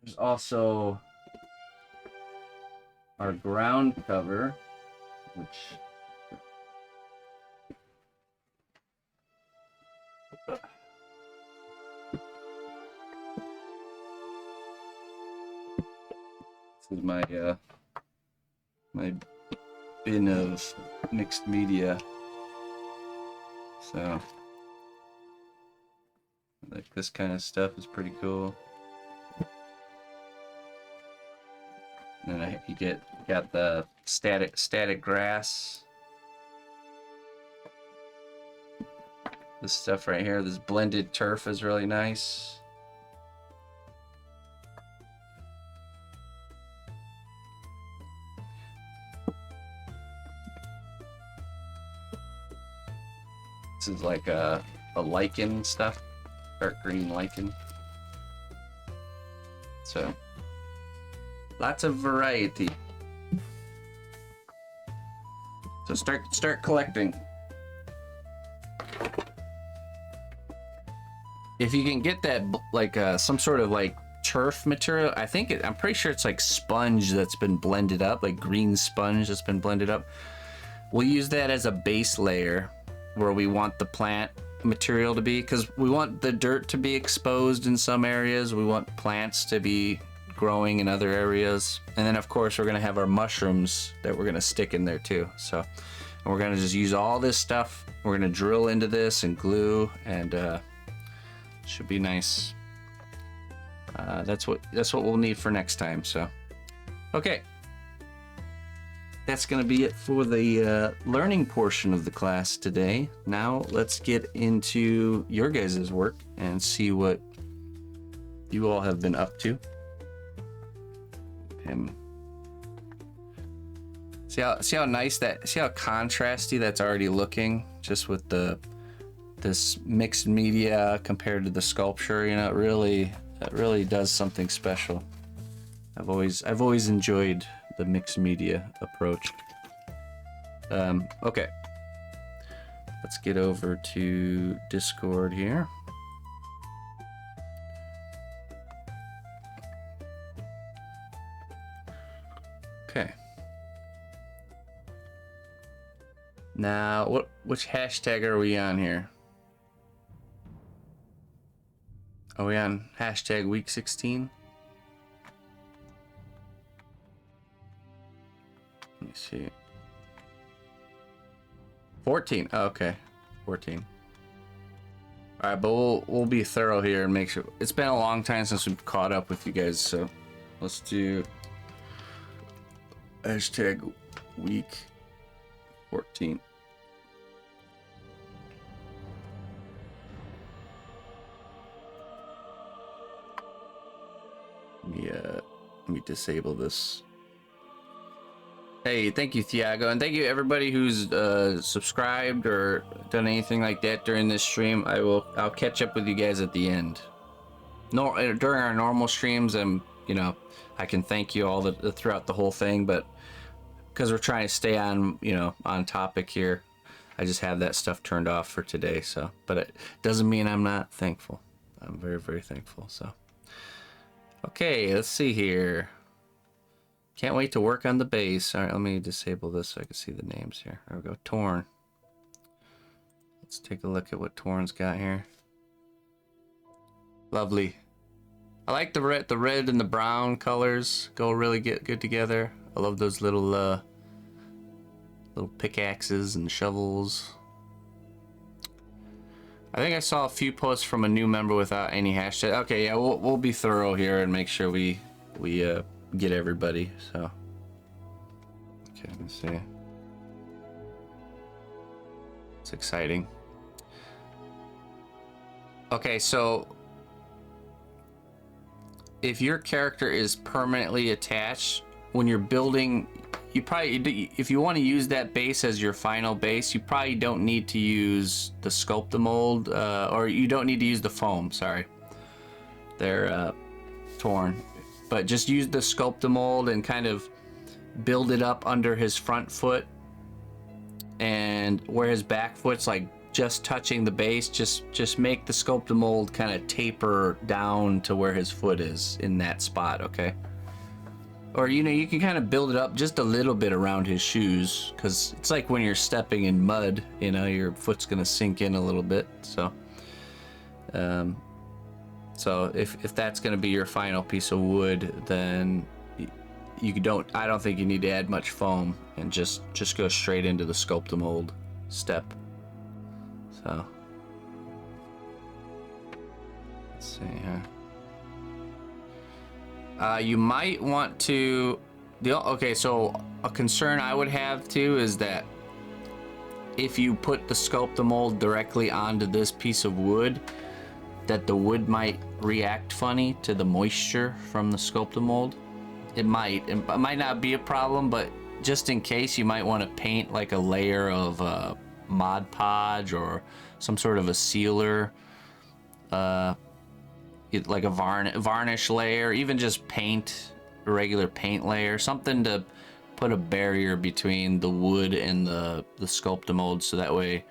There's also our ground cover, which this is my bin of mixed media. So like this kind of stuff is pretty cool. And then you got the static grass. This stuff right here, this blended turf is really nice. This is like a lichen stuff, dark green lichen. So lots of variety. So start collecting. If you can get that like some sort of like turf material, I'm pretty sure it's like sponge that's been blended up, like green sponge that's been blended up. We'll use that as a base layer where we want the plant material to be, because we want the dirt to be exposed in some areas. We want plants to be growing in other areas. And then of course we're gonna have our mushrooms that we're gonna stick in there too. So we're gonna just use all this stuff. We're gonna drill into this and glue, and should be nice. That's what we'll need for next time. So okay, that's gonna be it for the learning portion of the class today. Now let's get into your guys' work and see what you all have been up to. See how nice see how contrasty that's already looking, just with this mixed media compared to the sculpture. You know, it really does something special. I've always enjoyed the mixed media approach. Okay, let's get over to Discord here. Okay. Now, which hashtag are we on here? Are we on hashtag week 16? Let me see. 14. Oh, okay, 14. All right, but we'll be thorough here and make sure. It's been a long time since we've caught up with you guys, so let's do hashtag week 14. Let me disable this. Hey, thank you, Thiago, and thank you everybody who's subscribed or done anything like that during this stream. I'll catch up with you guys at the end. During our normal streams, I can thank you all throughout the whole thing, but because we're trying to stay on on topic here, I just have that stuff turned off for today. So, but it doesn't mean I'm not thankful. I'm very, very thankful. So, okay, let's see here. Can't wait to work on the base. All right, let me disable this so I can see the names here. There we go. Torn. Let's take a look at what Torn's got here. Lovely. I like the red and the brown colors go really good together. I love those little pickaxes and shovels. I think I saw a few posts from a new member without any hashtag. Okay, yeah, we'll be thorough here and make sure we get everybody. So okay, let's see. It's exciting. Okay, so if your character is permanently attached, when you're building, you probably, if you want to use that base as your final base, you probably don't need to use the Sculpt-A-Mold, or you don't need to use the foam, sorry. They're torn. But just use the Sculpt-A-Mold and kind of build it up under his front foot, and where his back foot's like just touching the base, just make the Sculpt-A-Mold kind of taper down to where his foot is in that spot, okay? Or, you know, you can kind of build it up just a little bit around his shoes, because it's like when you're stepping in mud, you know, your foot's going to sink in a little bit. So, if that's going to be your final piece of wood, then I don't think you need to add much foam, and just go straight into the Sculpt-A-Mold step. So, let's see here. You might want to, okay, so a concern I would have too is that if you put the Sculpt-A-Mold directly onto this piece of wood, that the wood might react funny to the moisture from the Sculpt-A-Mold. It might not be a problem, but just in case, you might want to paint like a layer of Mod Podge or some sort of a sealer, like a varnish layer, even just paint, a regular paint layer, something to put a barrier between the wood and the Sculpt-A-Mold, so that way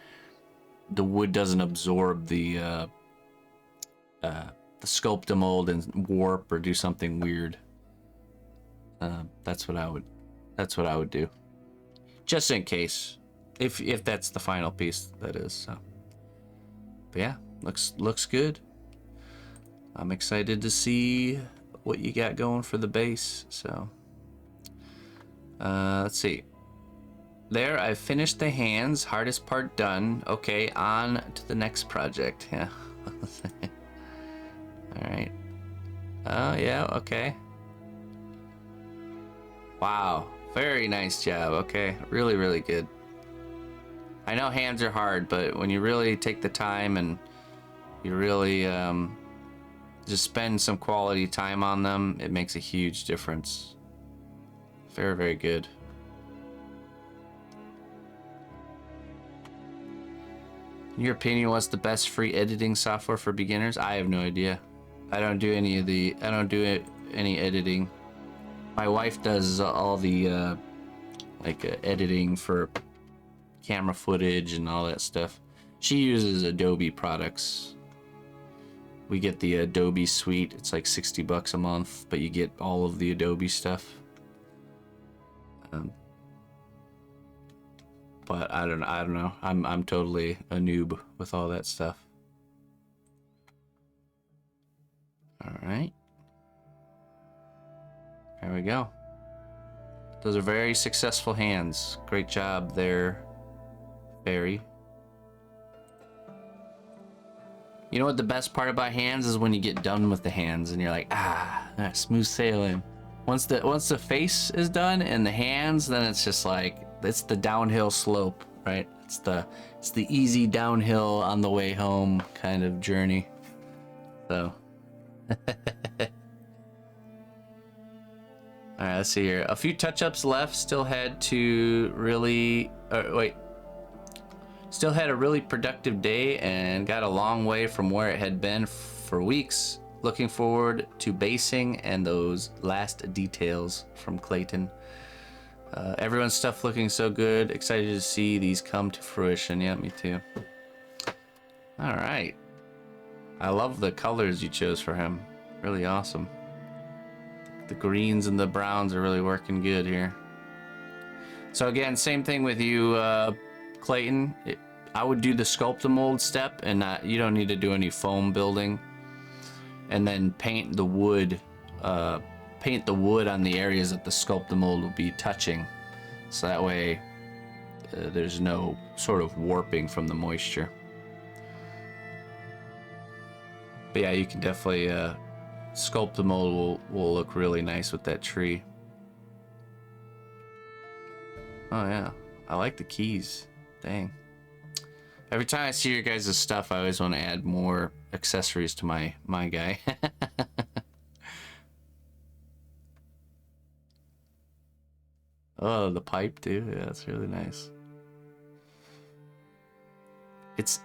the wood doesn't absorb the Sculpt-A-Mold and warp or do something weird. That's what I would do, just in case, if that's the final piece, that is. So, but yeah, looks good. I'm excited to see what you got going for the base. So, let's see. There, I've finished the hands. Hardest part done. Okay, on to the next project. Yeah. All right. Oh, yeah, okay. Wow, very nice job. Okay, really, really good. I know hands are hard, but when you really take the time and you really just spend some quality time on them, it makes a huge difference. Very, very good. In your opinion, what's the best free editing software for beginners? I have no idea. I don't do any editing. My wife does all the editing for camera footage and all that stuff. She uses Adobe products. We get the Adobe suite. It's like $60 a month, but you get all of the Adobe stuff. But I don't know. I'm totally a noob with all that stuff. All right. There we go. Those are very successful hands. Great job there, Barry. You know what the best part about hands is? When you get done with the hands and you're like, smooth sailing. Once the face is done and the hands, then it's just like, it's the downhill slope, right? It's the easy downhill on the way home kind of journey. So. All right, let's see here. A few touch-ups left. Still had a really productive day and got a long way from where it had been for weeks. Looking forward to basing and those last details from Clayton. Everyone's stuff looking so good. Excited to see these come to fruition. Yeah, me too. All right. I love the colors you chose for him. Really awesome. The greens and the browns are really working good here. So again, same thing with you, Clayton. I would do the Sculpt-A-Mold step, and you don't need to do any foam building. And then paint the wood on the areas that the Sculpt-A-Mold will be touching. So that way there's no sort of warping from the moisture. But yeah, you can definitely Sculpt-A-Mold will look really nice with that tree. Oh yeah, I like the keys. Dang. Every time I see your guys' stuff, I always want to add more accessories to my guy. Oh, the pipe too. Yeah, that's really nice. It's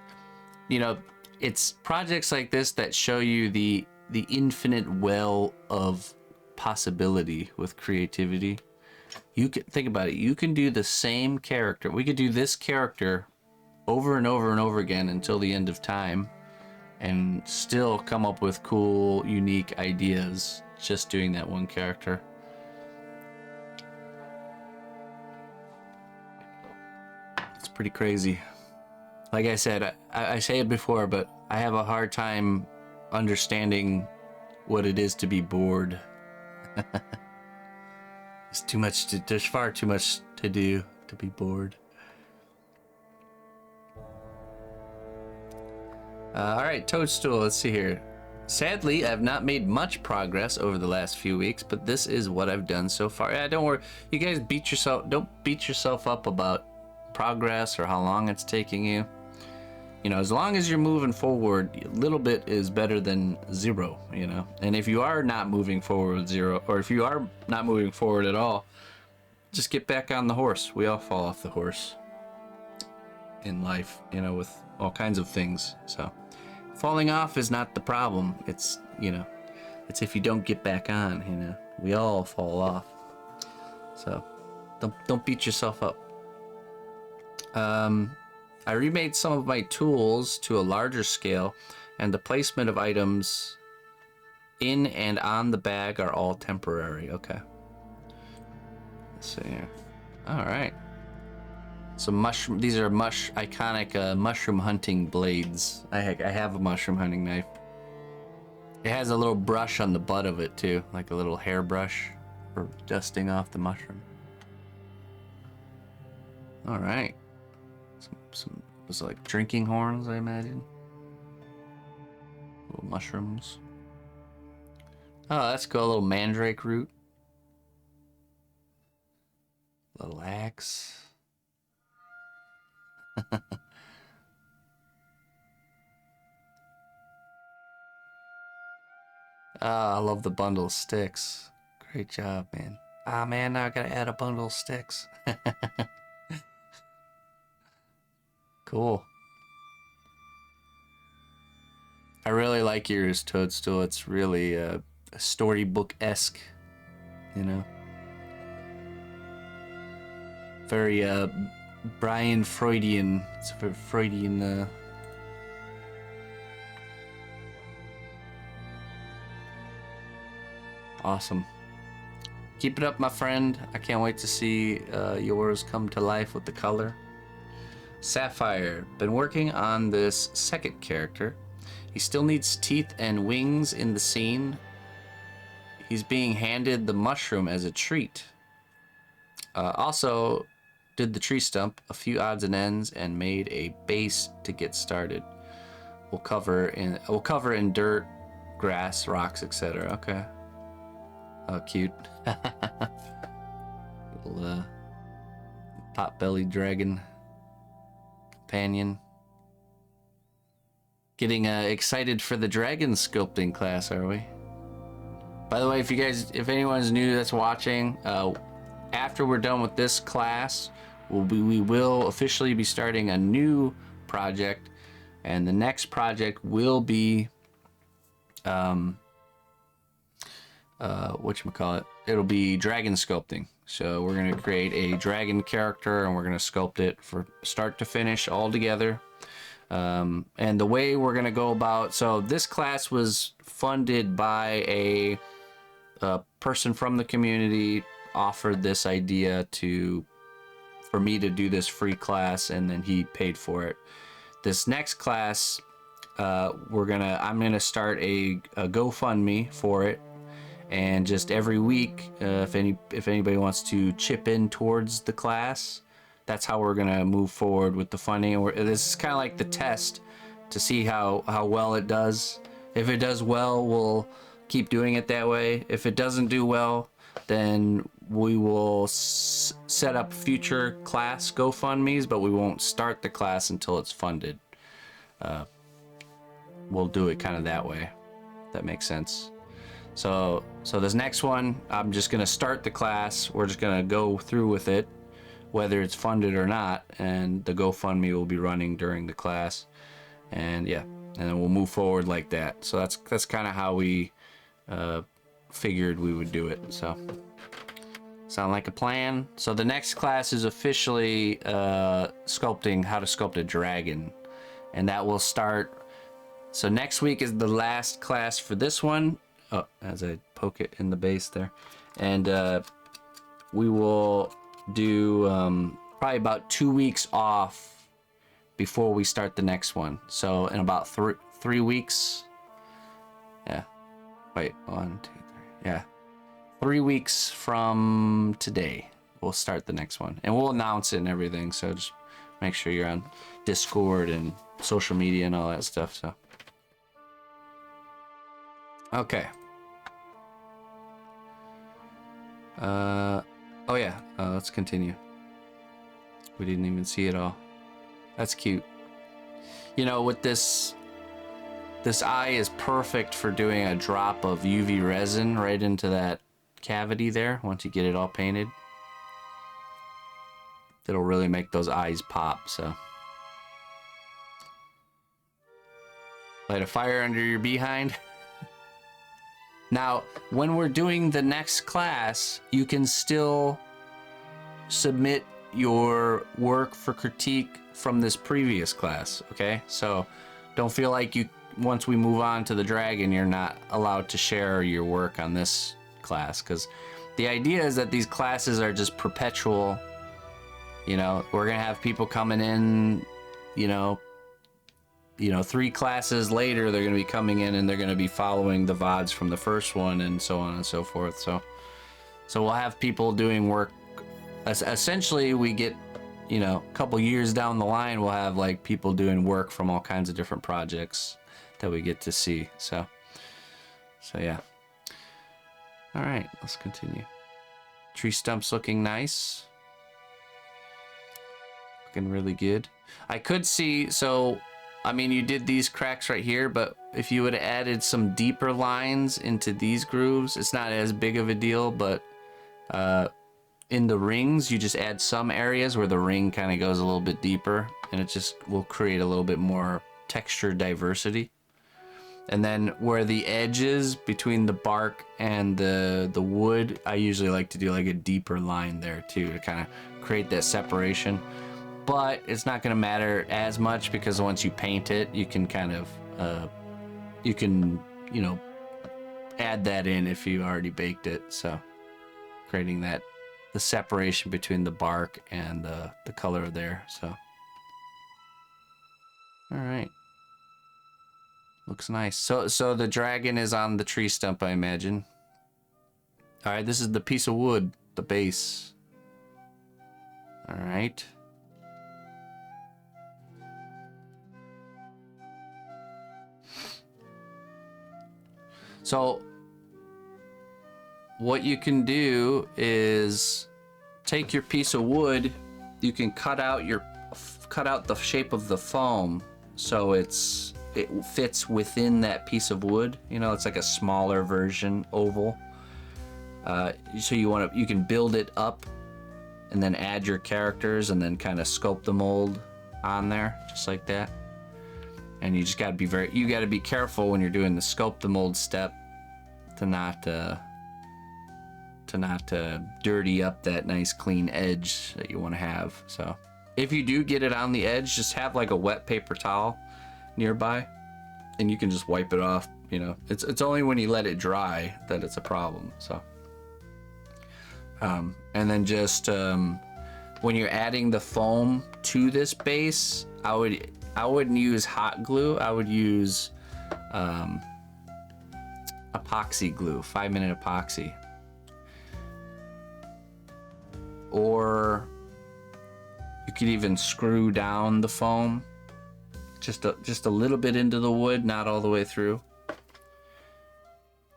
projects like this that show you the infinite well of possibility with creativity. You can think about it. You can do the same character. We could do this character over and over and over again until the end of time and still come up with cool, unique ideas just doing that one character. It's pretty crazy. Like I said, I say it before, but I have a hard time understanding what it is to be bored. It's too much to, there's far too much to do to be bored. Alright, Toadstool, let's see here. Sadly, I've not made much progress over the last few weeks, but this is what I've done so far. Yeah, don't worry. You guys don't beat yourself up about progress or how long it's taking you. You know, as long as you're moving forward, a little bit is better than zero, you know. And if you are not moving forward with zero, or if you are not moving forward at all, just get back on the horse. We all fall off the horse in life, you know, with all kinds of things. So falling off is not the problem. It's, you know, it's if you don't get back on, you know. We all fall off. So don't beat yourself up. I remade some of my tools to a larger scale, and the placement of items in and on the bag are all temporary. Okay. Let's see here. All right. So mushroom. These are iconic mushroom hunting blades. I have a mushroom hunting knife. It has a little brush on the butt of it too, like a little hair brush for dusting off the mushroom. All right. Some was it like drinking horns, I imagine. Little mushrooms. Oh, that's cool. A little mandrake root. Little axe. I love the bundle of sticks. Great job, man. Ah, man, now I gotta add a bundle of sticks. Cool. I really like yours, Toadstool. It's really storybook-esque, you know. Very Brian Freudian. It's a very Freudian. Awesome. Keep it up, my friend. I can't wait to see yours come to life with the color. Sapphire, been working on this second character. He still needs teeth and wings in the scene. He's being handed the mushroom as a treat. Also did the tree stump, a few odds and ends, and made a base to get started. We'll cover in dirt, grass, rocks, etc. Okay. Oh, cute. Little pot-bellied dragon companion. Getting excited for the dragon sculpting class, are we? By the way, if anyone's new that's watching, after we're done with this class, we will officially be starting a new project, and the next project will be whatchamacallit, it'll be dragon sculpting. So we're going to create a dragon character, and we're going to sculpt it from start to finish all together. And the way we're going to go about, so this class was funded by a person from the community, offered this idea for me to do this free class, and then he paid for it. This next class, I'm gonna start a GoFundMe for it. And just every week, if anybody wants to chip in towards the class, that's how we're gonna move forward with the funding. And this is kind of like the test to see how well it does. If it does well, we'll keep doing it that way. If it doesn't do well, then we will set up future class GoFundMes, but we won't start the class until it's funded. We'll do it kind of that way. If that makes sense. So this next one, I'm just gonna start the class. We're just gonna go through with it, whether it's funded or not, and the GoFundMe will be running during the class. And yeah, and then we'll move forward like that. So that's kind of how we figured we would do it. So Sound like a plan? So the next class is officially sculpting how to sculpt a dragon, and that will start. So next week is the last class for this one. Oh, as I poke it in the base there, and we will do probably about 2 weeks off before we start the next one. So in about three weeks. Yeah. Wait, 1, 2, 3. Yeah. 3 weeks from today, we'll start the next one, and we'll announce it and everything. So just make sure you're on Discord and social media and all that stuff. So, okay. Oh yeah. Let's continue. We didn't even see it all. That's cute. You know, with this eye is perfect for doing a drop of UV resin right into that cavity there. Once you get it all painted, it'll really make those eyes pop. So light a fire under your behind. Now when we're doing the next class, you can still submit your work for critique from this previous class. Okay, so don't feel like once we move on to the dragon, you're not allowed to share your work on this class, because the idea is that these classes are just perpetual. You know, we're gonna have people coming in, you know 3 classes later, they're gonna be coming in and they're gonna be following the VODs from the first one, and so on and so forth. So we'll have people doing work. Essentially, we get, a couple years down the line, we'll have like people doing work from all kinds of different projects that we get to see. So yeah. All right, let's continue. Tree stumps looking nice. Looking really good. I could see, so, I mean, you did these cracks right here, but if you would have added some deeper lines into these grooves, it's not as big of a deal, but in the rings, you just add some areas where the ring kind of goes a little bit deeper, and it just will create a little bit more texture diversity. And then where the edges between the bark and the wood, I usually like to do like a deeper line there too, to kind of create that separation. But it's not going to matter as much, because once you paint it, you can kind of add that in if you already baked it. So creating the separation between the bark and the color there. So all right. Looks nice. So the dragon is on the tree stump, I imagine. All right, this is the piece of wood, the base. All right. So what you can do is take your piece of wood, you can cut out the shape of the foam so it fits within that piece of wood. It's like a smaller version, oval. So you can build it up and then add your characters and then kind of sculpt the mold on there, just like that. And you just got to be careful when you're doing the sculpt the mold step to not dirty up that nice clean edge that you want to have. So if you do get it on the edge, just have like a wet paper towel nearby, and you can just wipe it off. It's only when you let it dry that it's a problem. So and then just when you're adding the foam to this base, I wouldn't use hot glue. I would use epoxy glue, 5-minute epoxy, or you could even screw down the foam just a little bit into the wood, not all the way through.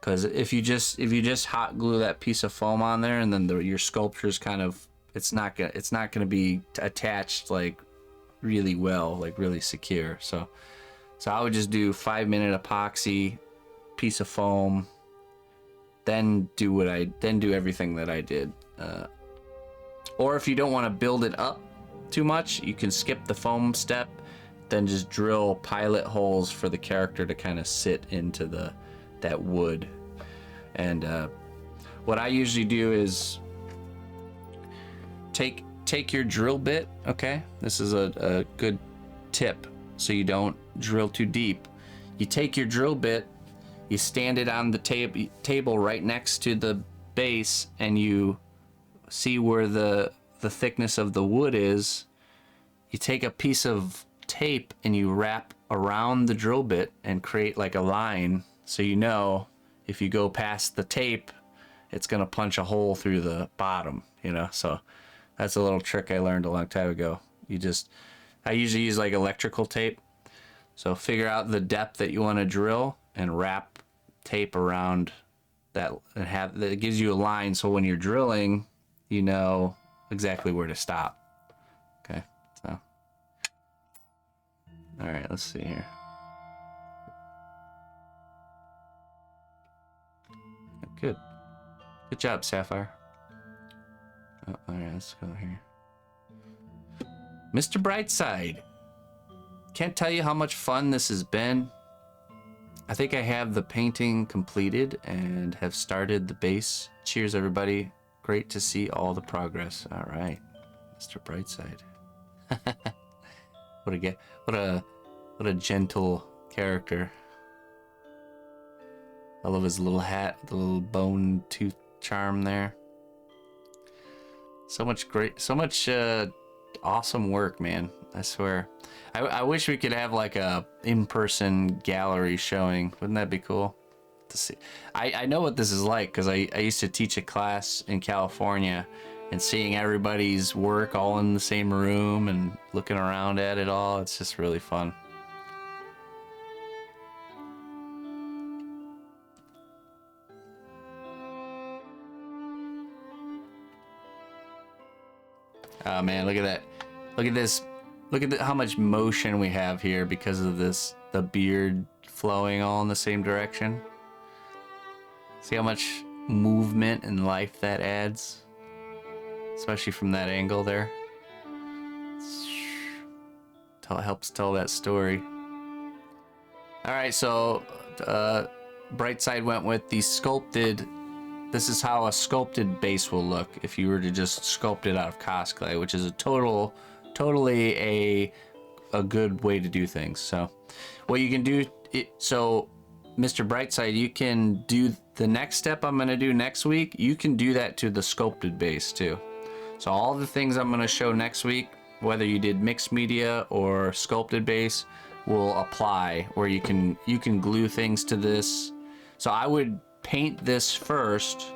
Because if you just hot glue that piece of foam on there, and then your sculpture's kind of, it's not gonna be attached like really well, like really secure. So I would just do 5-minute epoxy, piece of foam, then do everything that I did. Or if you don't want to build it up too much, you can skip the foam step, then just drill pilot holes for the character to kind of sit into that wood. And what I usually do is take your drill bit, okay? This is a good tip so you don't drill too deep. You take your drill bit, you stand it on the table right next to the base, and you see where the thickness of the wood is. You take a piece of tape and you wrap around the drill bit and create like a line, so you know if you go past the tape, it's gonna punch a hole through the bottom, you know. So that's a little trick I learned a long time ago. I usually use like electrical tape. So figure out the depth that you want to drill and wrap tape around that, and have that. It gives you a line, so when you're drilling, you know exactly where to stop. Okay, so all right, let's see here. Good job, Sapphire. Oh, all right, let's go here. Mr. Brightside. Can't tell you how much fun this has been. I think I have the painting completed and have started the base. Cheers, everybody. Great to see all the progress. All right, Mr. Brightside. What a gentle character. I love his little hat, the little bone tooth charm there. So much awesome work, man. I swear. I wish we could have like a in-person gallery showing. Wouldn't that be cool to see? I know what this is like because I used to teach a class in California, and seeing everybody's work all in the same room and looking around at it all, it's just really fun. Oh man, look at that. Look at this. Look at how much motion we have here because of this, the beard flowing all in the same direction. See how much movement and life that adds? Especially from that angle there. It helps tell that story. Alright, so Brightside went with the sculpted. This is how a sculpted base will look if you were to just sculpt it out of cosplay, which is a totally a good way to do things. So what you can do, so Mr. Brightside, you can do the next step I'm going to do next week. You can do that to the sculpted base too. So all the things I'm going to show next week, whether you did mixed media or sculpted base, will apply, where you can glue things to this. So I would paint this first,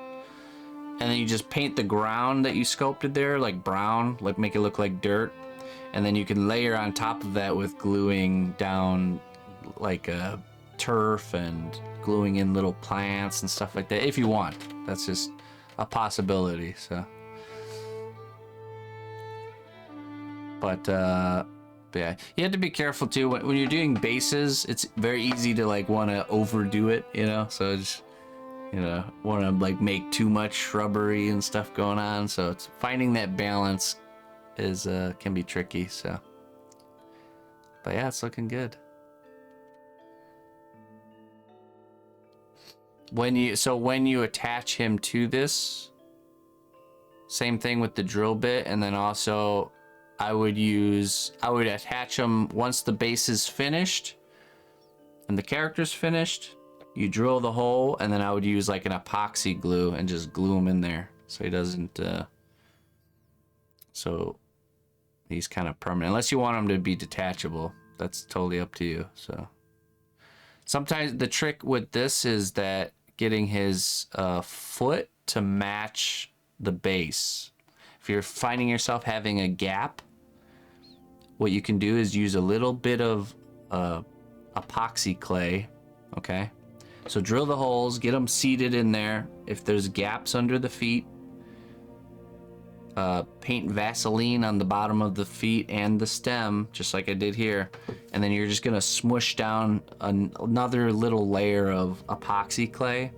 and then you just paint the ground that you sculpted there like brown, like make it look like dirt, and then you can layer on top of that with gluing down like a turf and gluing in little plants and stuff like that if you want. That's just a possibility. So but yeah, you have to be careful too when you're doing bases. It's very easy to like want to overdo it, you know, so just, you know, want to like make too much shrubbery and stuff going on. So it's finding that balance is can be tricky. So but yeah, it's looking good. When you attach him to this, same thing with the drill bit, and then also I would attach them once the base is finished and the character's finished. You drill the hole, and then I would use like an epoxy glue and just glue him in there so he doesn't so he's kind of permanent, unless you want him to be detachable. That's totally up to you. So sometimes the trick with this is that getting his foot to match the base. If you're finding yourself having a gap, what you can do is use a little bit of epoxy clay, okay? So drill the holes, get them seated in there. If there's gaps under the feet, paint Vaseline on the bottom of the feet and the stem, just like I did here. And then you're just gonna smush down another little layer of epoxy clay,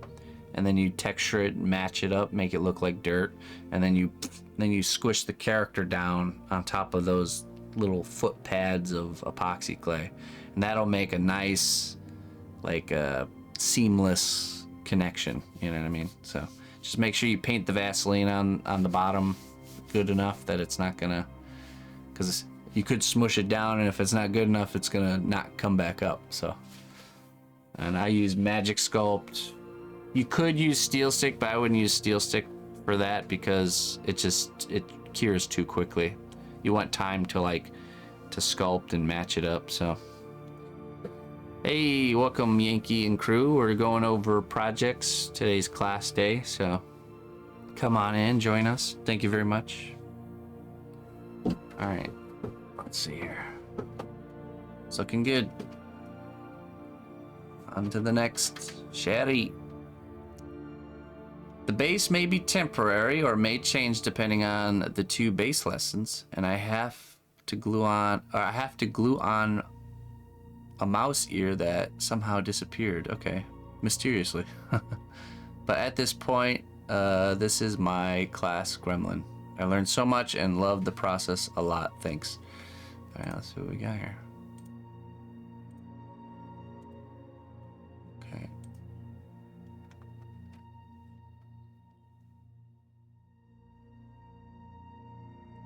and then you texture it, match it up, make it look like dirt, and then you squish the character down on top of those little foot pads of epoxy clay, and that'll make a nice, like seamless connection, you know what I mean? So just make sure you paint the Vaseline on the bottom good enough that it's not gonna, because you could smush it down, and if it's not good enough, it's gonna not come back up. So, and I use Magic Sculpt. You could use Steel Stick, but I wouldn't use Steel Stick for that because it cures too quickly. You want time to sculpt and match it up. So, hey, welcome Yankee and crew. We're going over projects. Today's class day, so come on in, join us. Thank you very much. All right, let's see here. It's looking good. On to the next. Sherry. The base may be temporary or may change depending on the 2 base lessons, and I have to glue on a mouse ear that somehow disappeared. Okay, mysteriously. But at this point, this is my class Gremlin. I learned so much and loved the process a lot. Thanks. All right, let's see what we got here. Okay.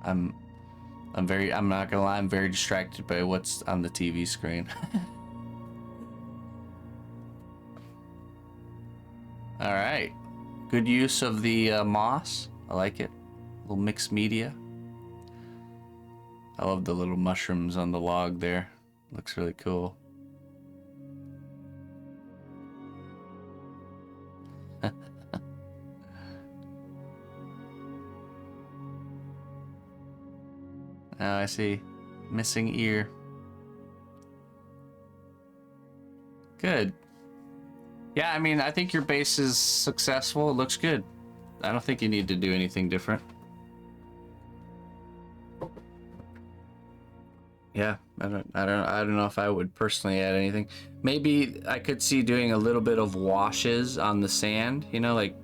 I'm not gonna lie, I'm very distracted by what's on the TV screen. All right, good use of the moss. I like it. A little mixed media. I love the little mushrooms on the log there. Looks really cool. Now I see missing ear. Good. Yeah, I mean, I think your base is successful. It looks good. I don't think you need to do anything different. Yeah, I don't know if I would personally add anything. Maybe I could see doing a little bit of washes on the sand, you know, like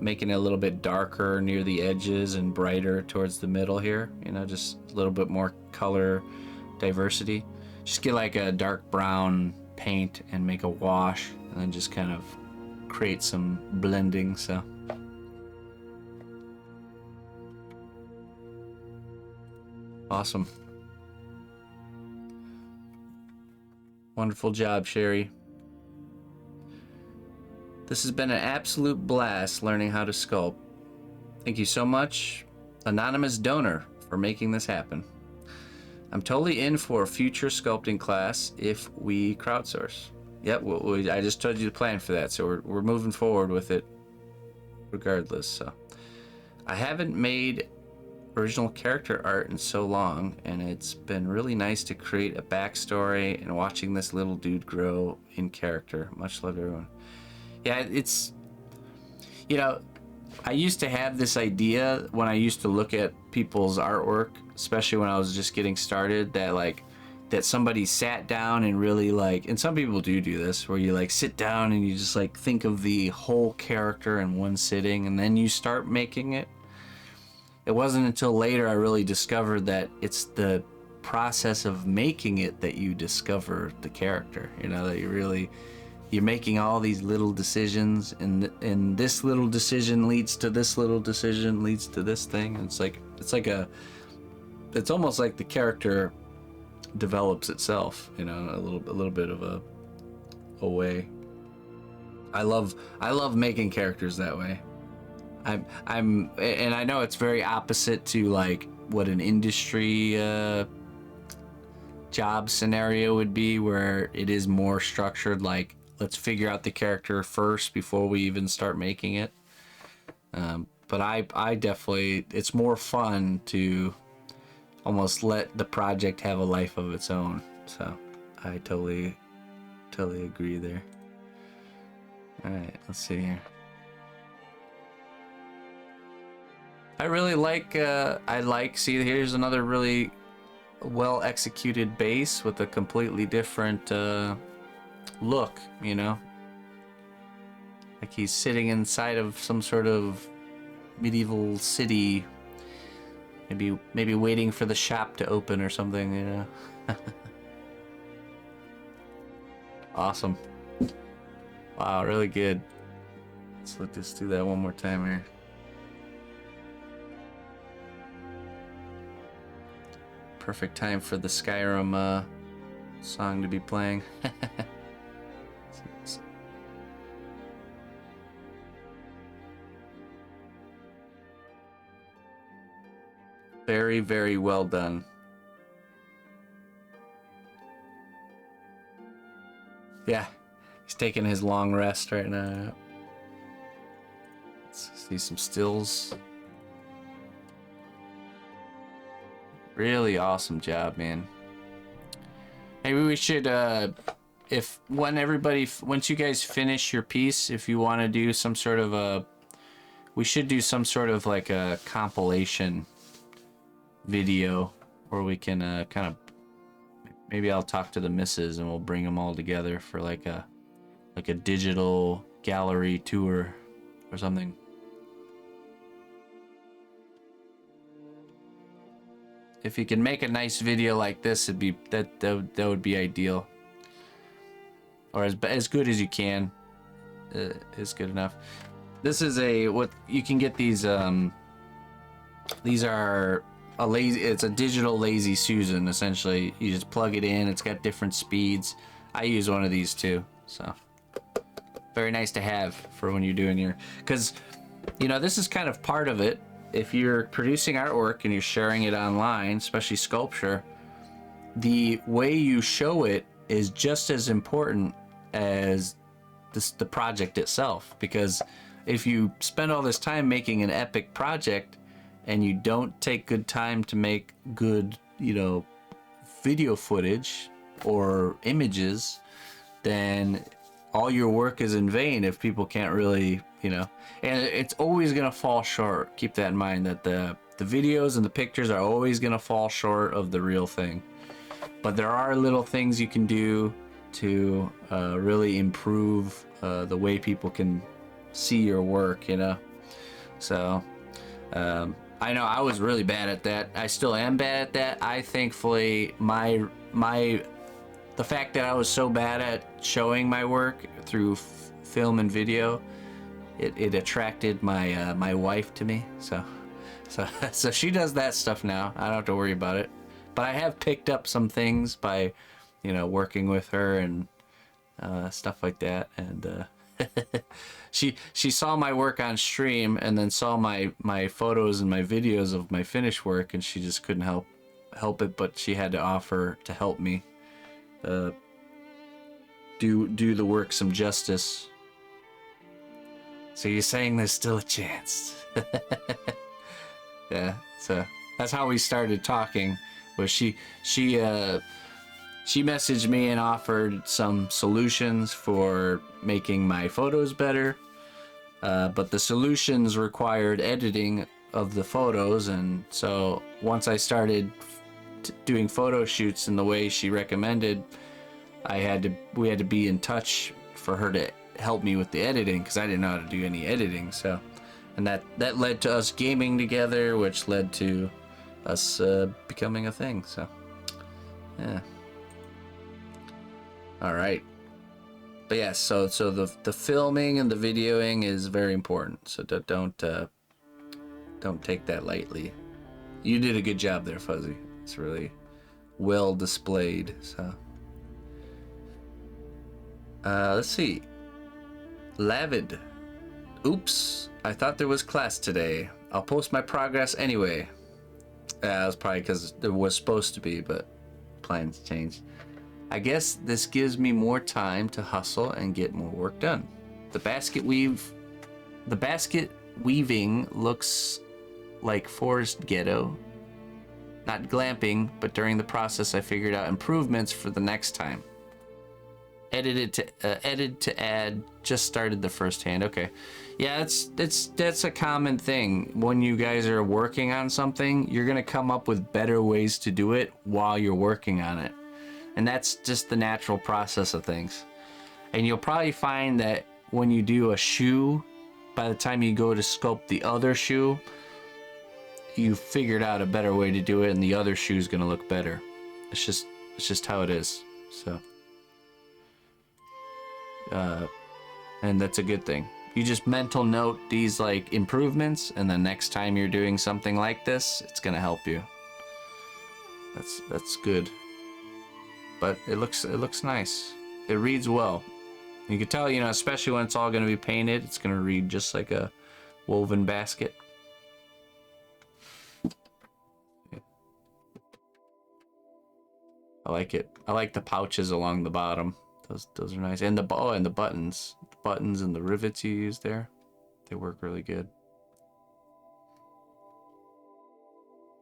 making it a little bit darker near the edges and brighter towards the middle here, you know, just a little bit more color diversity. Just get like a dark brown paint and make a wash and then just kind of create some blending. So awesome. Wonderful job, Sherry. This has been an absolute blast learning how to sculpt. Thank you so much, anonymous donor, for making this happen. I'm totally in for a future sculpting class if we crowdsource. Yep, I just told you the plan for that, so we're moving forward with it regardless. So I haven't made original character art in so long, and it's been really nice to create a backstory and watching this little dude grow in character. Much love, everyone. Yeah, it's, you know, I used to have this idea when I used to look at people's artwork, especially when I was just getting started, that somebody sat down and really and some people do this, where you sit down and you just think of the whole character in one sitting and then you start making it. It wasn't until later I really discovered that it's the process of making it that you discover the character, you know, that you're making all these little decisions, and this little decision leads to this little decision leads to this thing. And it's almost like the character develops itself, you know, a little bit of a way. I love making characters that way. And I know it's very opposite to what an industry job scenario would be, where it is more structured, let's figure out the character first before we even start making it. But I definitely, it's more fun to almost let the project have a life of its own. So I totally agree there. All right, let's see here. I really see, here's another really well executed base with a completely different look, you know, like he's sitting inside of some sort of medieval city, maybe waiting for the shop to open or something, you know. Awesome. Wow, really good. Let's do that one more time here. Perfect time for the Skyrim song to be playing. Very, very well done. Yeah, he's taking his long rest right now. Let's see some stills. Really awesome job, man. Maybe we should, once you guys finish your piece, if you want to do some sort of we should do some sort of like a compilation video where we can kind of, maybe I'll talk to the missus and we'll bring them all together for like a digital gallery tour or something. If you can make a nice video like this, it'd be that would be ideal. Or as good as you can is good enough. This is what you can get these. These are it's a digital Lazy Susan essentially. You just plug it in. It's got different speeds. I use one of these too, so very nice to have for when you're doing your. Because this is kind of part of it. If you're producing artwork and you're sharing it online, especially sculpture, the way you show it is just as important as the project itself. Because if you spend all this time making an epic project and you don't take good time to make good, video footage or images, then all your work is in vain if people can't really, and it's always going to fall short. Keep that in mind, that the videos and the pictures are always going to fall short of the real thing. But there are little things you can do to really improve the way people can see your work, So I know I was really bad at that. I still am bad at that. I thankfully, the fact that I was so bad at showing my work through film and video, it attracted my wife to me. So she does that stuff now. I don't have to worry about it. But I have picked up some things by, working with her and stuff like that. And she saw my work on stream and then saw my photos and my videos of my finished work, and she just couldn't help it. But she had to offer to help me do the work some justice. So you're saying there's still a chance? Yeah, so that's how we started talking. Was she messaged me and offered some solutions for making my photos better, but the solutions required editing of the photos, and so once I started doing photo shoots in the way she recommended, we had to be in touch for her to help me with the editing, because I didn't know how to do any editing. So, and that led to us gaming together, which led to us becoming a thing. So, yeah. All right. But yeah, so the filming and the videoing is very important. So don't take that lightly. You did a good job there, Fuzzy. It's really well displayed. So let's see. Lavid. Oops, I thought there was class today. I'll post my progress anyway. That was probably because there was supposed to be, but plans changed. I guess this gives me more time to hustle and get more work done. The basket weaving looks like forest ghetto. Not glamping, but during the process I figured out improvements for the next time. Edit to add, just started the first hand. Okay. Yeah, that's a common thing. When you guys are working on something, you're gonna come up with better ways to do it while you're working on it. And that's just the natural process of things. And you'll probably find that when you do a shoe, by the time you go to sculpt the other shoe, you figured out a better way to do it, and the other shoe is gonna look better. It's just how it is. So and that's a good thing. You just mental note these like improvements, and the next time you're doing something like this, it's gonna help you. That's good. But it looks nice. It reads well. You can tell, you know, especially when it's all going to be painted, it's going to read just like a woven basket. I like it. I like the pouches along the bottom. Those are nice. And the buttons. The buttons and the rivets you use there. They work really good.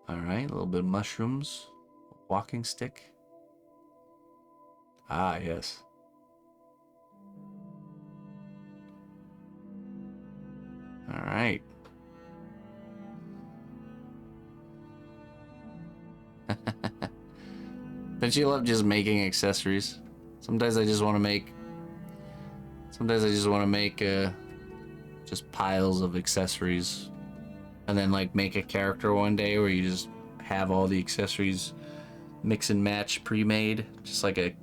Alright, a little bit of mushrooms. Walking stick. Ah, yes. Alright. Don't you love just making accessories? Sometimes I just want to make just piles of accessories, and then like make a character one day where you just have all the accessories mix and match pre-made, just like a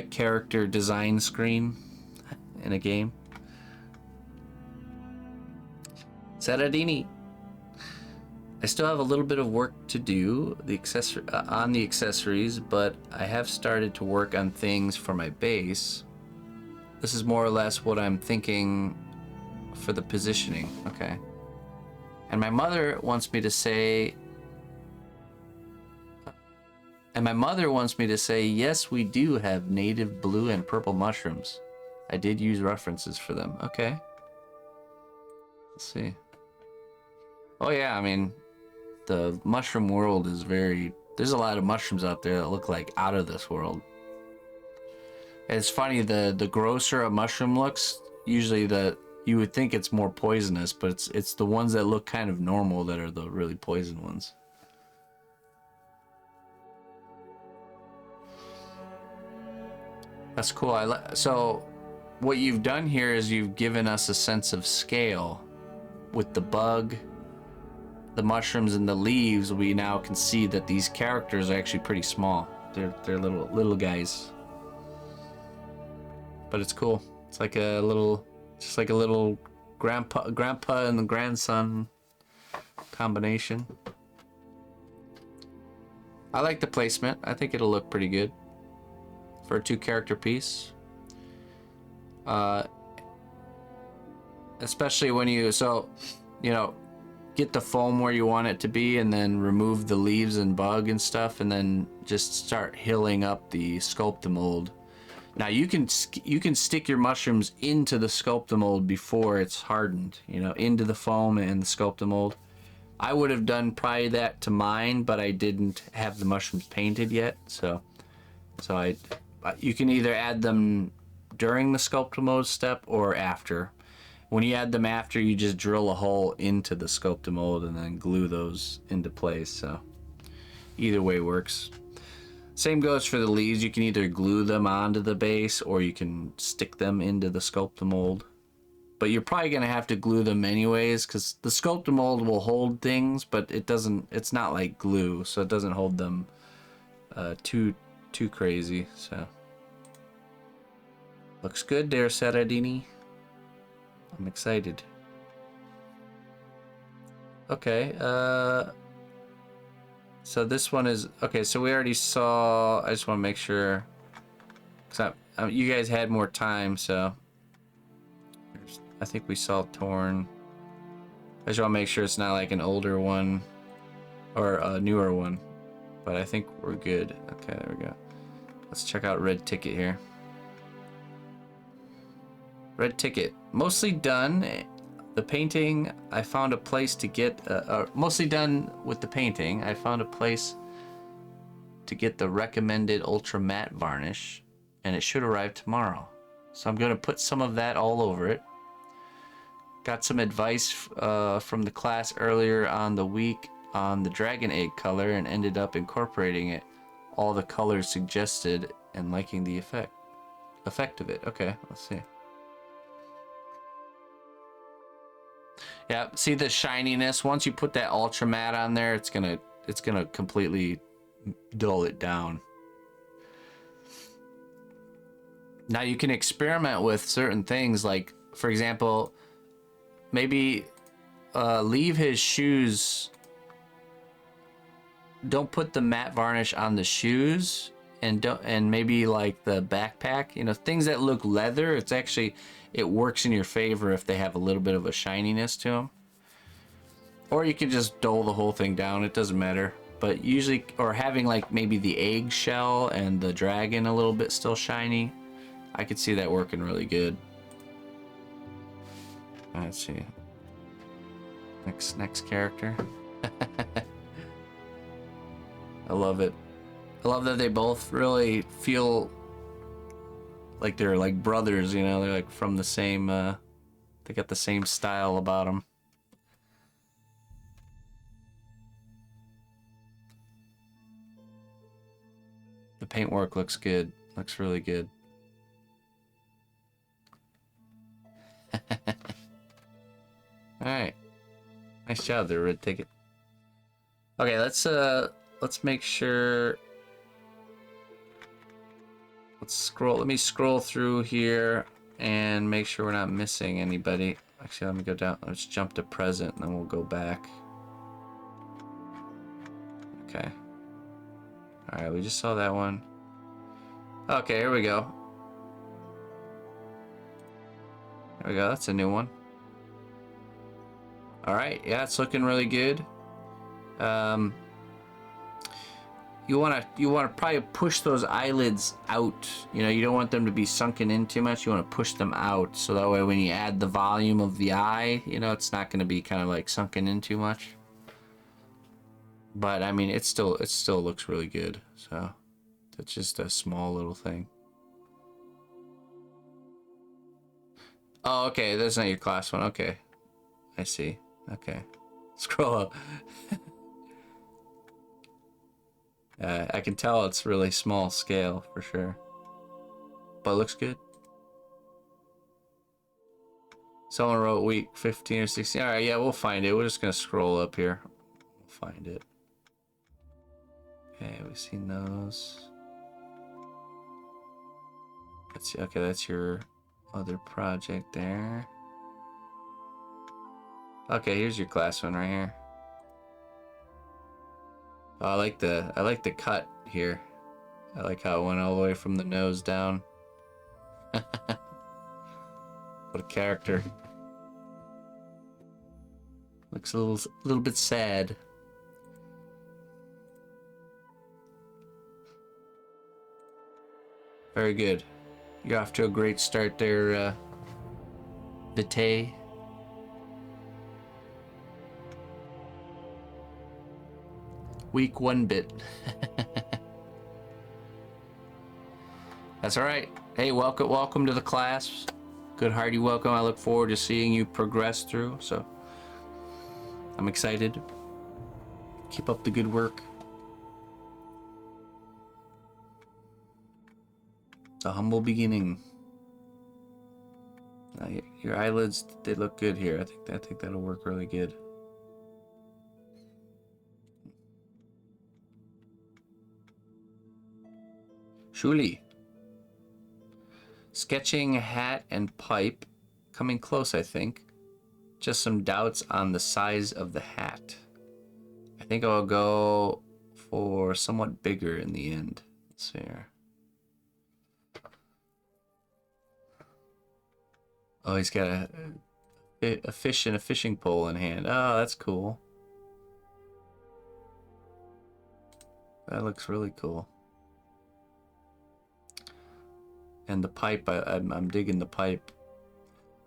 character design screen in a game. Saradini. I still have a little bit of work to do on the accessories, but I have started to work on things for my base. This is more or less what I'm thinking for the positioning. Okay. And my mother wants me to say, yes, we do have native blue and purple mushrooms. I did use references for them. Okay. Let's see. Oh yeah, I mean, the mushroom world is there's a lot of mushrooms out there that look like out of this world. And it's funny, the grosser a mushroom looks, usually you would think it's more poisonous, but it's the ones that look kind of normal that are the really poison ones. That's cool. So what you've done here is you've given us a sense of scale with the bug, the mushrooms, and the leaves. We now can see that these characters are actually pretty small. They're little guys. But it's cool. It's like just like a little grandpa and the grandson combination. I like the placement. I think it'll look pretty good for a 2-character piece. Especially when you get the foam where you want it to be, and then remove the leaves and bug and stuff, and then just start hilling up the Sculpt-A-Mold. Now you can stick your mushrooms into the Sculpt-A-Mold before it's hardened, into the foam and the Sculpt-A-Mold. I would have done probably that to mine, but I didn't have the mushrooms painted yet, so you can either add them during the Sculpt-A-Mold step or after. When you add them after, you just drill a hole into the Sculpt-A-Mold and then glue those into place, so either way works. Same goes for the leaves. You can either glue them onto the base or you can stick them into the Sculpt-A-Mold. But you're probably going to have to glue them anyways, because the Sculpt-A-Mold will hold things, but it's not like glue, so it doesn't hold them too crazy. So looks good there, Saradini. I'm excited. Okay, so this one is okay. So we already saw. I just want to make sure, because you guys had more time, so I think we saw Torn. I just want to make sure it's not like an older one or a newer one, but I think we're good. Okay, there we go. Let's check out Red Ticket here. Red Ticket, mostly done. The painting, I found a place to get, mostly done with the painting. I found a place to get the recommended ultra matte varnish, and it should arrive tomorrow. So I'm going to put some of that all over it. Got some advice from the class earlier on the week on the dragon egg color, and ended up incorporating it, all the colors suggested, and liking the effect of it. Okay, let's see. Yeah, see the shininess? Once you put that ultra matte on there, it's gonna completely dull it down. Now you can experiment with certain things, like, for example, maybe leave his shoes don't put the matte varnish on the shoes, and maybe like the backpack. You know, things that look leather. It's actually, it works in your favor if they have a little bit of a shininess to them. Or you can just dull the whole thing down. It doesn't matter. But usually, or having like maybe the eggshell and the dragon a little bit still shiny. I could see that working really good. Let's see. Next character. I love it. I love that they both really feel like they're like brothers, you know, they're like from the same, they got the same style about them. The paintwork looks good. Looks really good. Alright. Nice job there, Red Ticket. Okay, let's make sure. Let me scroll through here and make sure we're not missing anybody. Actually, let me go down. Let's jump to present and then we'll go back. Okay. Alright, we just saw that one. Okay, here we go. There we go, that's a new one. Alright, yeah, it's looking really good. You wanna probably push those eyelids out. You know, you don't want them to be sunken in too much. You want to push them out so that way when you add the volume of the eye, you know, it's not gonna be kind of like sunken in too much. But I mean, it still looks really good. So that's just a small little thing. Oh, okay, that's not your class one. Okay, I see. Okay, scroll up. I can tell it's really small scale for sure, but it looks good. Someone wrote week 15 or 16. All right, yeah, we'll find it. We're just gonna scroll up here. We'll find it. Okay, we've seen those. Let's see. Okay, that's your other project there. Okay, here's your class one right here. Oh, I like the cut here. I like how it went all the way from the nose down. What a character. Looks a little bit sad. Very good. You're off to a great start there, Vitae. Week 1 bit. That's all right. Hey, welcome to the class. Good hearty welcome. I look forward to seeing you progress through. So I'm excited. Keep up the good work. It's a humble beginning. Your eyelids, they look good here. I think that'll work really good. Shuli. Sketching hat and pipe. Coming close, I think. Just some doubts on the size of the hat. I think I'll go for somewhat bigger in the end. Let's see here. Oh, he's got a fish and a fishing pole in hand. Oh, that's cool. That looks really cool. And the pipe, I'm digging the pipe.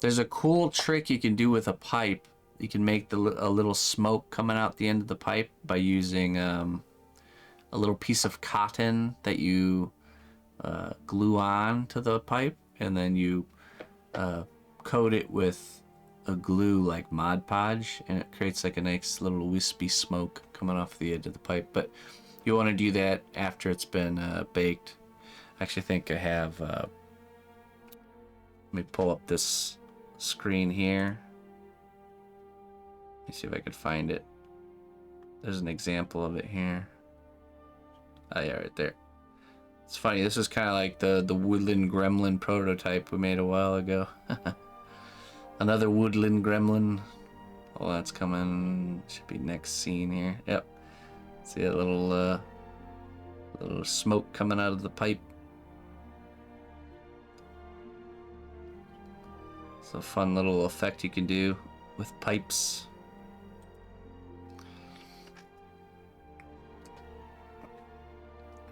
There's a cool trick you can do with a pipe. You can make a little smoke coming out the end of the pipe by using a little piece of cotton that you glue on to the pipe, and then you coat it with a glue like Mod Podge, and it creates like a nice little wispy smoke coming off the edge of the pipe. But you want to do that after it's been baked. I actually think I have, let me pull up this screen here. Let me see if I can find it. There's an example of it here. Oh yeah, right there. It's funny, this is kind of like the woodland gremlin prototype we made a while ago. Another woodland gremlin. Oh, that's coming. Should be next scene here. Yep. See a little smoke coming out of the pipe. It's a fun little effect you can do with pipes.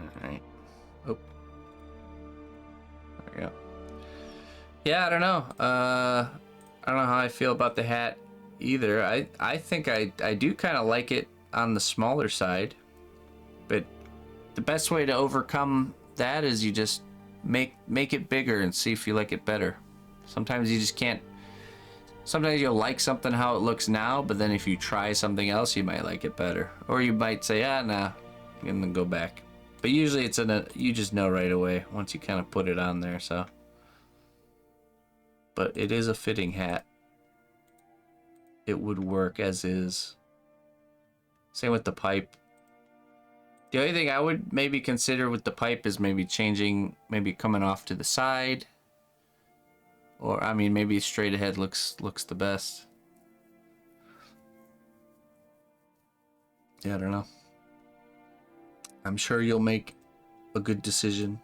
All right. Oh. There we go. Yeah, I don't know. I don't know how I feel about the hat either. I think I do kind of like it on the smaller side, but the best way to overcome that is you just make it bigger and see if you like it better. Sometimes you just can't. Sometimes you'll like something how it looks now, but then if you try something else, you might like it better, or you might say, nah, and then go back. But usually it's you just know right away once you kind of put it on there. So, but it is a fitting hat. It would work as is. Same with the pipe. The only thing I would maybe consider with the pipe is maybe changing, maybe coming off to the side. Or, I mean, maybe straight ahead looks the best. Yeah, I don't know. I'm sure you'll make a good decision.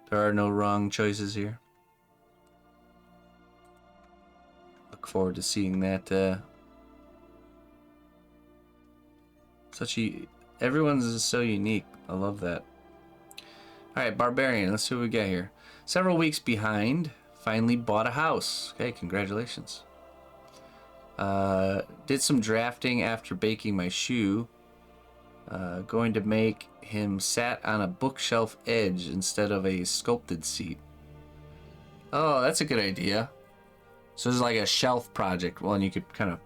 There are no wrong choices here. Look forward to seeing that. Everyone's is so unique. I love that. All right, Barbarian. Let's see what we got here. Several weeks behind. Finally bought a house. Okay, congratulations. Did some drafting after baking my shoe. Going to make him sat on a bookshelf edge instead of a sculpted seat. Oh, that's a good idea. So this is like a shelf project. Well, and you could kind of...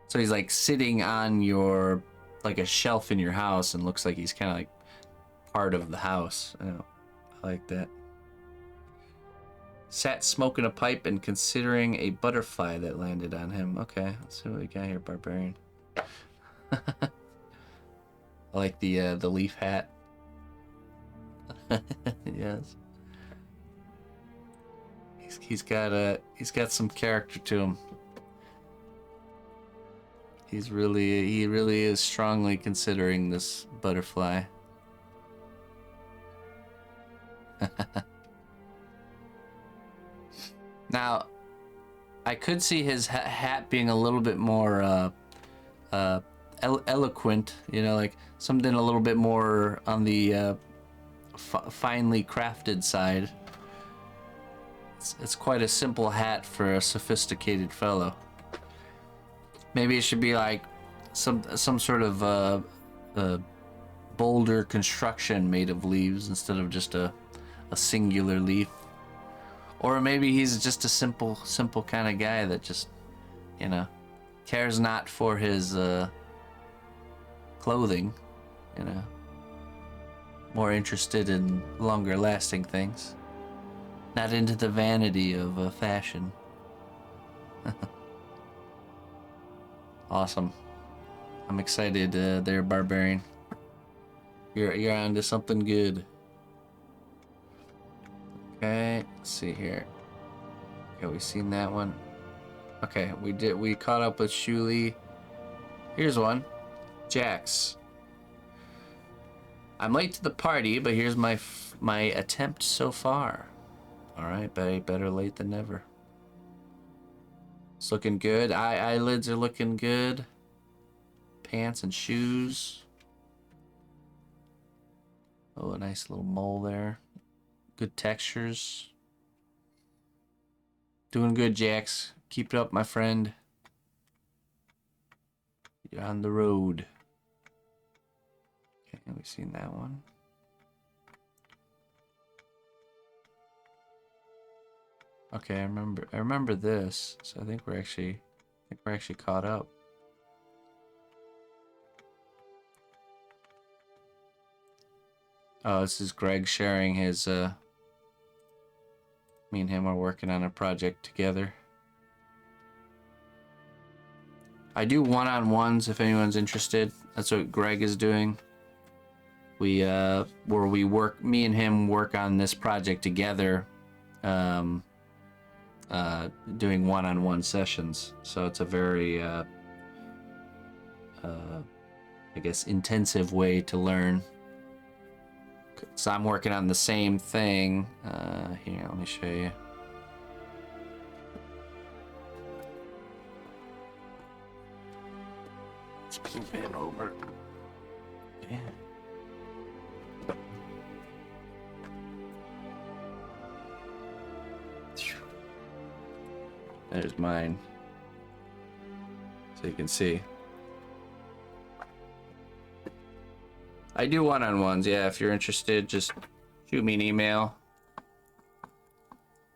So he's like sitting on your... like a shelf in your house and looks like he's kind of like part of the house. I like that. Sat smoking a pipe and considering a butterfly that landed on him. Okay, let's see what we got here, Barbarian. I like the leaf hat. Yes. He's got some character to him. He really is strongly considering this butterfly. Now, I could see his hat being a little bit more eloquent, you know, like something a little bit more on the finely crafted side. It's quite a simple hat for a sophisticated fellow. Maybe it should be like some sort of boulder construction made of leaves instead of just a singular leaf. Or maybe he's just a simple kind of guy that just, you know, cares not for his clothing, you know. More interested in longer lasting things. Not into the vanity of fashion. Awesome. I'm excited there, Barbarian. You're onto something good. Okay, let's see here. Okay, we seen that one. Okay, we caught up with Shuli. Here's one. Jax. I'm late to the party, but here's my attempt so far. All right, better late than never. It's looking good. Eyelids are looking good. Pants and shoes. Oh, a nice little mole there. Good textures. Doing good, Jax. Keep it up, my friend. You're on the road. Okay, we've seen that one. Okay, I remember this, so I think we're actually caught up. Oh, this is Greg sharing his me and him are working on a project together. I do one-on-ones if anyone's interested. That's what Greg is doing. Me and him work on this project together. Doing one-on-one sessions, so it's a very I guess, intensive way to learn. So I'm working on the same thing. Here, let me show you. Let's move it over. Yeah. There's mine. So you can see. I do one-on-ones, yeah. If you're interested, just shoot me an email.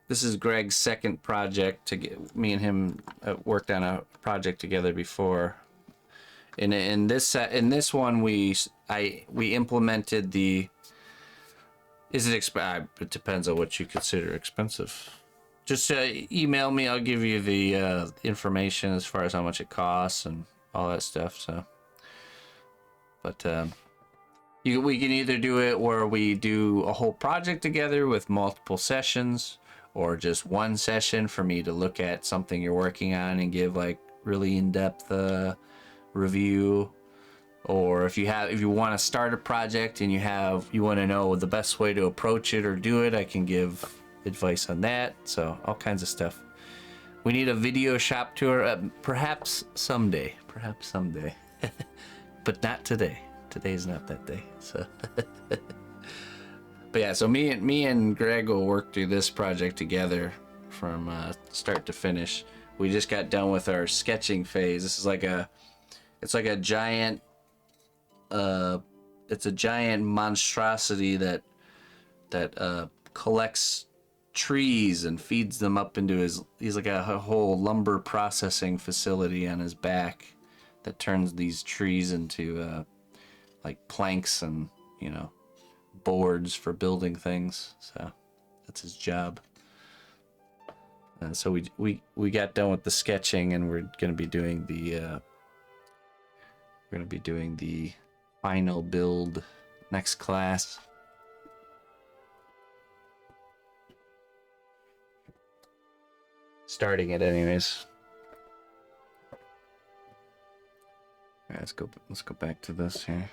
This is Greg's second project. To get me and him worked on a project together before. In this one, we implemented the. It depends on what you consider expensive. Just email me. I'll give you the information as far as how much it costs and all that stuff. So, but we can either do it where we do a whole project together with multiple sessions, or just one session for me to look at something you're working on and give like really in-depth review. Or if you want to start a project and you want to know the best way to approach it or do it, I can give advice on that. So all kinds of stuff. We need a video shop tour, perhaps someday, but not today. Today's not that day. So, but yeah. So me and Greg will work through this project together from start to finish. We just got done with our sketching phase. This is it's like a giant. It's a giant monstrosity that collects trees and feeds them up into he's like a whole lumber processing facility on his back that turns these trees into like planks and boards for building things. So that's his job. So we got done with the sketching, and we're gonna be doing the final build next class. Starting it anyways. All right, let's go back to this here.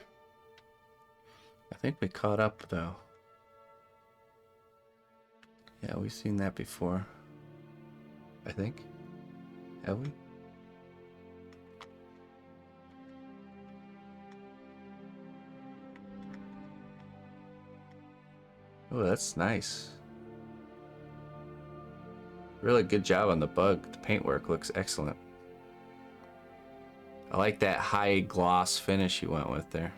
I think we caught up though. Yeah, we've seen that before. I think. Have we? Oh, that's nice. Really good job on the bug. The paintwork looks excellent. I like that high gloss finish you went with there.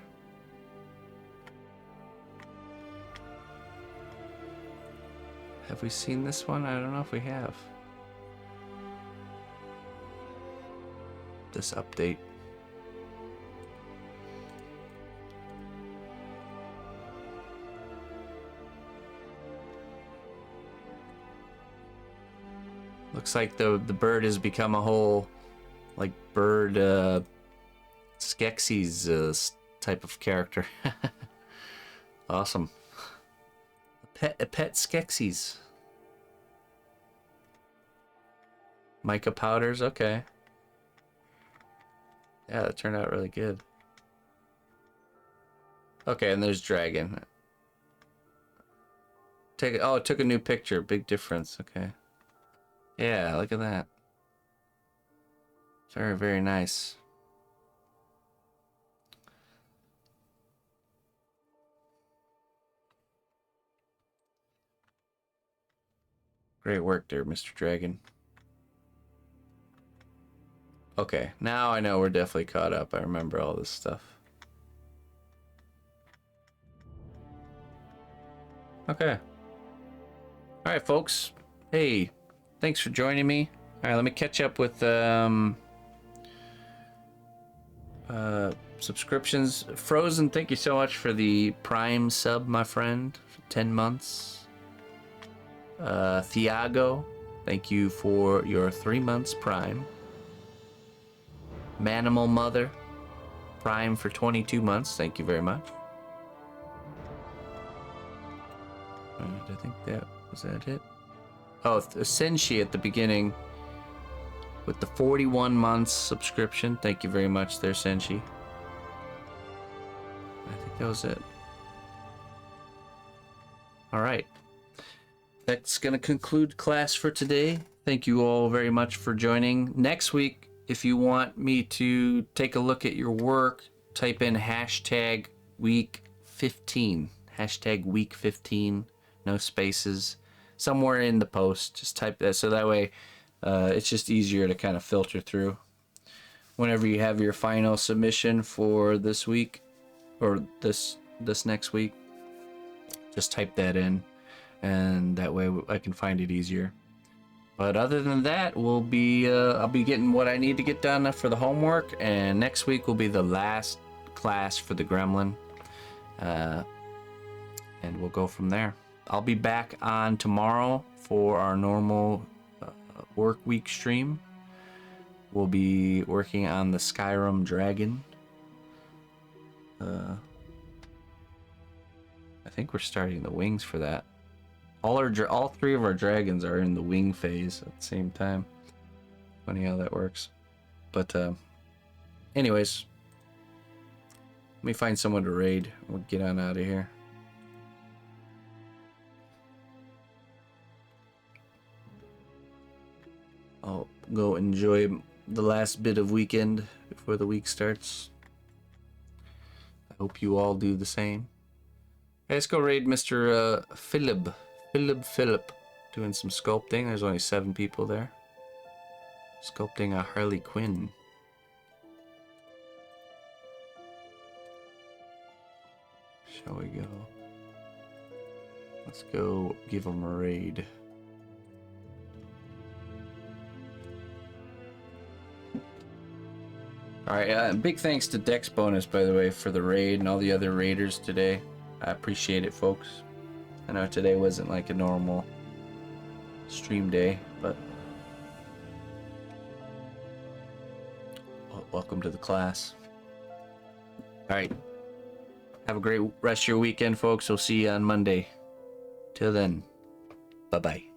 Have we seen this one? I don't know if we have. This update. Looks like the bird has become a whole like bird Skeksis type of character. Awesome. A pet Skeksis. Mica powders, okay. Yeah, that turned out really good. Okay, and there's Dragon. It took a new picture. Big difference. Okay. Yeah, look at that. Very, very nice. Great work there, Mr. Dragon. Okay, now I know we're definitely caught up. I remember all this stuff. Okay. All right, folks. Hey, thanks for joining me. All right, let me catch up with subscriptions. Frozen, thank you so much for the Prime sub, my friend, for 10 months. Thiago, thank you for your 3 months Prime. Manimal Mother, Prime for 22 months. Thank you very much. Alright, I think was that it? Oh, Senshi at the beginning with the 41 months subscription. Thank you very much there, Senshi. That was it. All right. That's going to conclude class for today. Thank you all very much for joining. Next week, if you want me to take a look at your work, type in hashtag week 15. Hashtag week 15. No spaces. Somewhere in the post. Just type that so that way it's just easier to kind of filter through. Whenever you have your final submission for this week or this next week, just type that in, and that way I can find it easier. But other than that, I'll be getting what I need to get done for the homework, and next week will be the last class for the gremlin, and we'll go from there. I'll be back on tomorrow for our normal work week stream. We'll be working on the Skyrim dragon. I think we're starting the wings for that. All three of our dragons are in the wing phase at the same time. Funny how that works. But anyways, let me find someone to raid. We'll get on out of here. I'll go enjoy the last bit of weekend before the week starts. I hope you all do the same. Hey, let's go raid Mr. Philip, doing some sculpting. There's only 7 people there. Sculpting a Harley Quinn. Shall we go? Let's go give him a raid. Alright, big thanks to Dex Bonus, by the way, for the raid and all the other raiders today. I appreciate it, folks. I know today wasn't like a normal stream day, but welcome to the class. Alright, have a great rest of your weekend, folks. We'll see you on Monday. Till then, bye-bye.